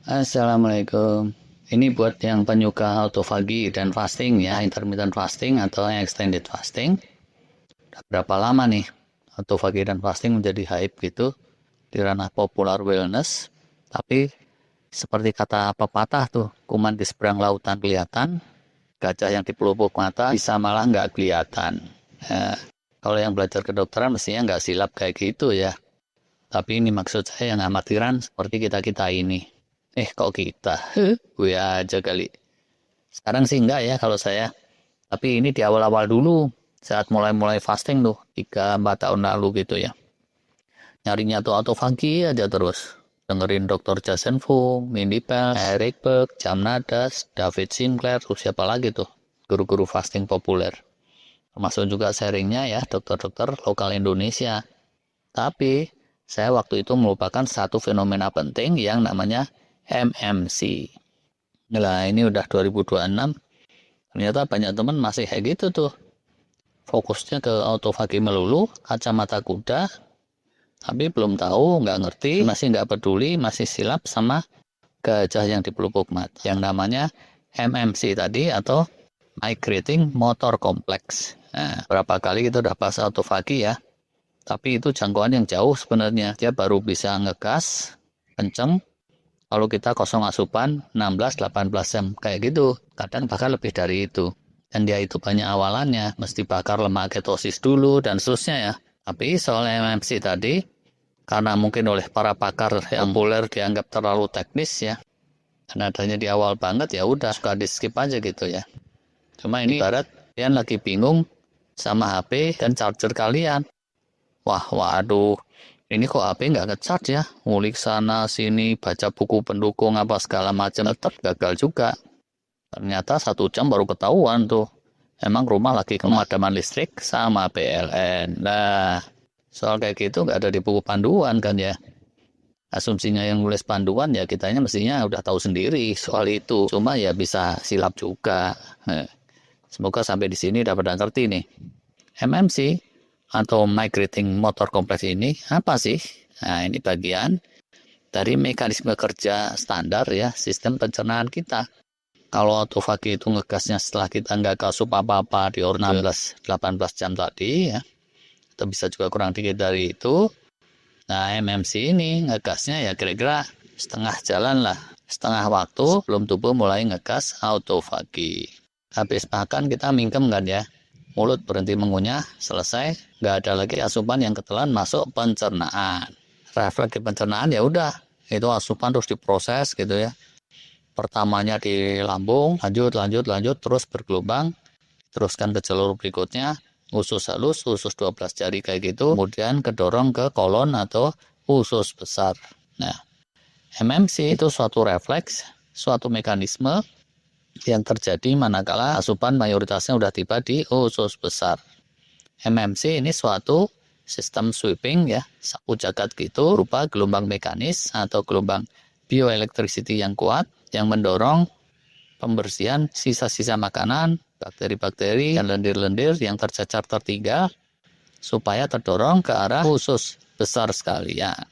Assalamualaikum. Ini buat yang penyuka autophagy dan fasting ya, intermittent fasting atau extended fasting. Udah berapa lama nih autophagy dan fasting menjadi hype gitu di ranah popular wellness. Tapi seperti kata pepatah tuh, kuman di seberang lautan kelihatan, gajah yang di pelupuk mata bisa malah nggak kelihatan. Nah, kalau yang belajar kedokteran mestinya nggak silap kayak gitu ya. Tapi ini maksud saya yang amatiran seperti kita-kita ini. Kok kita? Gue aja kali. Sekarang sih enggak ya kalau saya. Tapi ini di awal-awal dulu. Saat mulai-mulai fasting tuh. 3-4 tahun lalu gitu ya. Nyarinya tuh autofagi aja terus. Dengerin Dr. Jason Fung, Mindy Pels, Eric Berg, Jam Nadas, David Sinclair, terus siapa lagi tuh. Guru-guru fasting populer. Termasuk juga sharingnya ya dokter-dokter lokal Indonesia. Tapi saya waktu itu melupakan satu fenomena penting yang namanya MMC. Nah, ini udah 2026, ternyata banyak teman masih kayak gitu tuh. Fokusnya ke autofagi melulu, kacamata kuda, tapi belum tahu, nggak ngerti, masih nggak peduli, masih silap sama gajah yang di pelupuk mata. Yang namanya MMC tadi atau Migrating Motor Complex. Nah, berapa kali kita udah bahas autofagi ya. Tapi itu jangkauan yang jauh sebenarnya. Dia baru bisa ngegas, kenceng, kalau kita kosong asupan 16-18 jam. Kayak gitu. Kadang bahkan lebih dari itu. Dan dia itu banyak awalannya. Mesti bakar lemak ketosis dulu dan seterusnya ya. Tapi soal MMC tadi, karena mungkin oleh para pakar yang populer dianggap terlalu teknis ya. Dan adanya di awal banget ya udah suka di skip aja gitu ya. Cuma ini ibarat kalian lagi bingung sama HP dan charger kalian. Waduh, ini kok HP nggak nge-charge ya? Ngulik sana sini, baca buku pendukung apa segala macam, tetap gagal juga. Ternyata 1 jam baru ketahuan tuh. Emang rumah lagi pemadaman listrik sama PLN. Nah, soal kayak gitu nggak ada di buku panduan kan ya? Asumsinya yang nulis panduan ya kitanya mestinya udah tahu sendiri soal itu. Cuma ya bisa silap juga. Semoga sampai di sini dapat ngerti nih. MMC atau Migrating Motor Complex ini apa sih? Nah, ini bagian dari mekanisme kerja standar ya, sistem pencernaan kita. Kalau autofagi itu ngegasnya setelah kita nggak kasup apa-apa di 16-18 jam tadi ya, atau bisa juga kurang dikit dari itu. Nah, MMC ini ngegasnya ya kira-kira setengah jalan lah, setengah waktu sebelum tubuh mulai ngegas autofagi. Habis makan kita mingkem kan ya, mulut berhenti mengunyah, selesai, nggak ada lagi asupan yang ketelan masuk pencernaan. Refleks di pencernaan ya udah, itu asupan terus diproses gitu ya. Pertamanya di lambung, lanjut, terus bergelombang, teruskan ke jalur berikutnya, usus halus, usus 12 jari kayak gitu, kemudian kedorong ke kolon atau usus besar. Nah, MMC itu suatu refleks, suatu mekanisme yang terjadi manakala asupan mayoritasnya udah tiba di usus besar. MMC ini suatu sistem sweeping ya, sapu jagat gitu, berupa gelombang mekanis atau gelombang bioelectricity yang kuat yang mendorong pembersihan sisa-sisa makanan, bakteri-bakteri, dan lendir-lendir yang tercecar tertinggal supaya terdorong ke arah usus besar sekalian.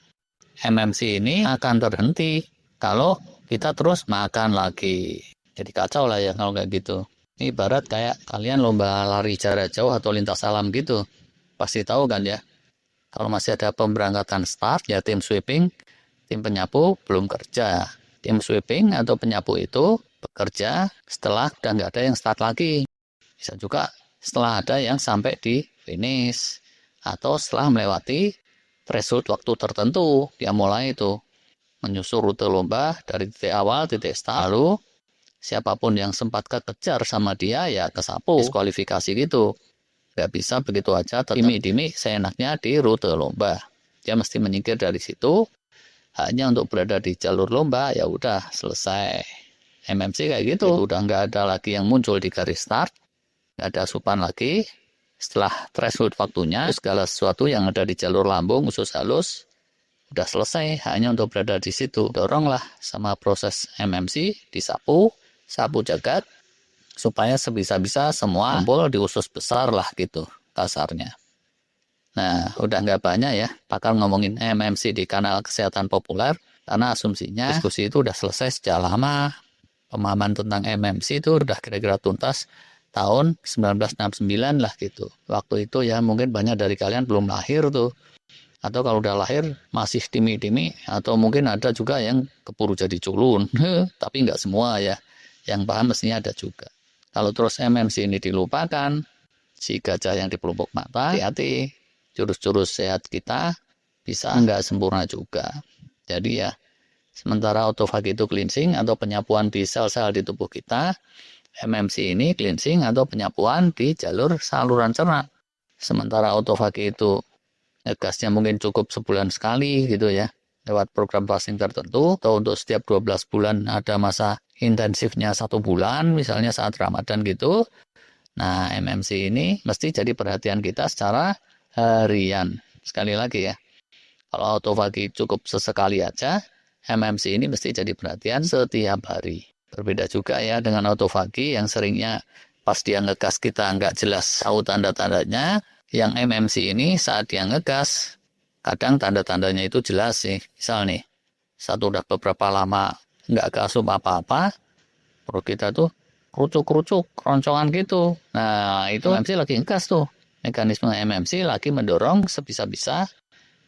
MMC ini akan terhenti kalau kita terus makan lagi. Jadi kacau lah ya kalau kayak gitu. Ini ibarat kayak kalian lomba lari jarak jauh atau lintas alam gitu. Pasti tahu kan ya. Kalau masih ada pemberangkatan start ya tim sweeping, tim penyapu belum kerja. Tim sweeping atau penyapu itu bekerja setelah udah nggak ada yang start lagi. Bisa juga setelah ada yang sampai di finish. Atau setelah melewati threshold waktu tertentu. Dia mulai itu menyusun rute lomba dari titik awal, titik start. Lalu siapapun yang sempat kekejar sama dia ya kesapu. Diskualifikasi gitu. Nggak bisa begitu aja dimi-dimi seenaknya di rute lomba. Dia mesti menyingkir dari situ hanya untuk berada di jalur lomba, ya udah selesai. MMC kayak gitu, udah nggak ada lagi yang muncul di garis start, nggak ada asupan lagi. Setelah threshold waktunya, segala sesuatu yang ada di jalur lambung, usus halus, udah selesai, hanya untuk berada di situ. Doronglah sama proses MMC, disapu, sapu jagat, supaya sebisa-bisa semua kumpul di usus besar lah gitu, kasarnya. Nah, udah nggak banyak ya pakar ngomongin MMC di kanal kesehatan populer. Karena asumsinya diskusi itu udah selesai sejak lama. Pemahaman tentang MMC itu udah kira-kira tuntas tahun 1969 lah gitu. Waktu itu ya mungkin banyak dari kalian belum lahir tuh. Atau kalau udah lahir masih dimi-dimi. Atau mungkin ada juga yang keburu jadi culun. Tapi nggak semua ya. Yang paham mestinya ada juga. Kalau terus MMC ini dilupakan, si gajah yang di pelupuk mata, hati-hati. Jurus-jurus sehat kita bisa nggak sempurna juga. Jadi ya, sementara autofagi itu cleansing atau penyapuan di sel-sel di tubuh kita, MMC ini cleansing atau penyapuan di jalur saluran cerna. Sementara autofagi itu ngegasnya mungkin cukup sebulan sekali gitu ya, lewat program fasting tertentu, atau untuk setiap 12 bulan ada masa intensifnya 1 bulan, misalnya saat Ramadan gitu. Nah, MMC ini mesti jadi perhatian kita secara harian. Sekali lagi ya, kalau autofagi cukup sesekali aja, MMC ini mesti jadi perhatian setiap hari. Berbeda juga ya dengan autofagi yang seringnya pas dia ngegas kita nggak jelas tahu tanda-tandanya. Yang MMC ini saat dia ngegas, kadang tanda-tandanya itu jelas sih. Misal nih, satu udah beberapa lama nggak keasup apa-apa, perut kita tuh kerucuk-kerucuk, keroncongan gitu. Nah, itu MMC lagi ngegas tuh. Mekanisme MMC lagi mendorong sebisa-bisa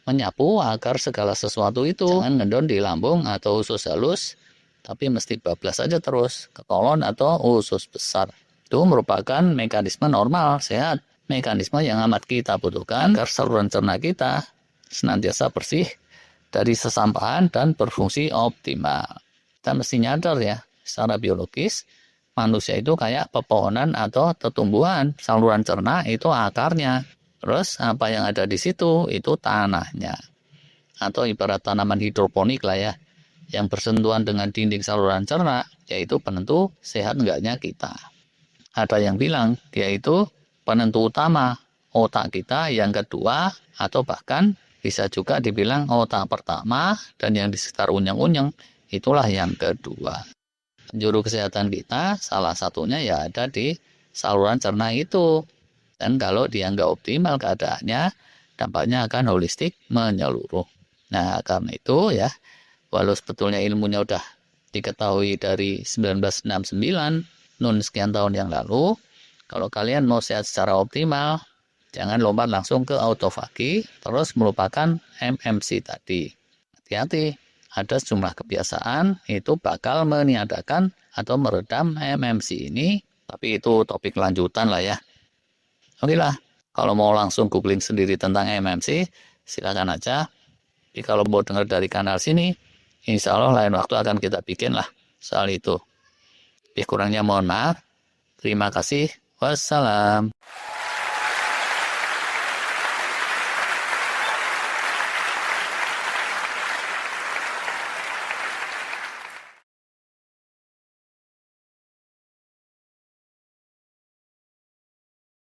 menyapu agar segala sesuatu itu jangan ngedon di lambung atau usus halus, tapi mesti bablas aja terus ke kolon atau usus besar. Itu merupakan mekanisme normal, sehat. Mekanisme yang amat kita butuhkan agar saluran cerna kita senantiasa bersih dari sesampahan dan berfungsi optimal. Kita mesti nyadar ya, secara biologis, manusia itu kayak pepohonan atau tumbuhan. Saluran cerna itu akarnya. Terus apa yang ada di situ itu tanahnya. Atau ibarat tanaman hidroponik lah ya. Yang bersentuhan dengan dinding saluran cerna, yaitu penentu sehat enggaknya kita. Ada yang bilang dia itu penentu utama otak kita yang kedua, atau bahkan bisa juga dibilang otak pertama, dan yang di sekitar unyeng-unyeng itulah yang kedua. Penjuru kesehatan kita salah satunya ya ada di saluran cerna itu. Dan kalau dia nggak optimal keadaannya, dampaknya akan holistik menyeluruh. Nah, karena itu ya, walau sebetulnya ilmunya udah diketahui dari 1969, nun sekian tahun yang lalu, kalau kalian mau sehat secara optimal, jangan lompat langsung ke autofagi, terus melupakan MMC tadi. Hati-hati, ada sejumlah kebiasaan itu bakal meniadakan atau meredam MMC ini, tapi itu topik lanjutan lah ya. Oke lah, kalau mau langsung googling sendiri tentang MMC, silakan aja. Tapi kalau mau dengar dari kanal sini, insya Allah lain waktu akan kita bikin lah soal itu. Lebih kurangnya mohon maaf. Terima kasih. Wassalam.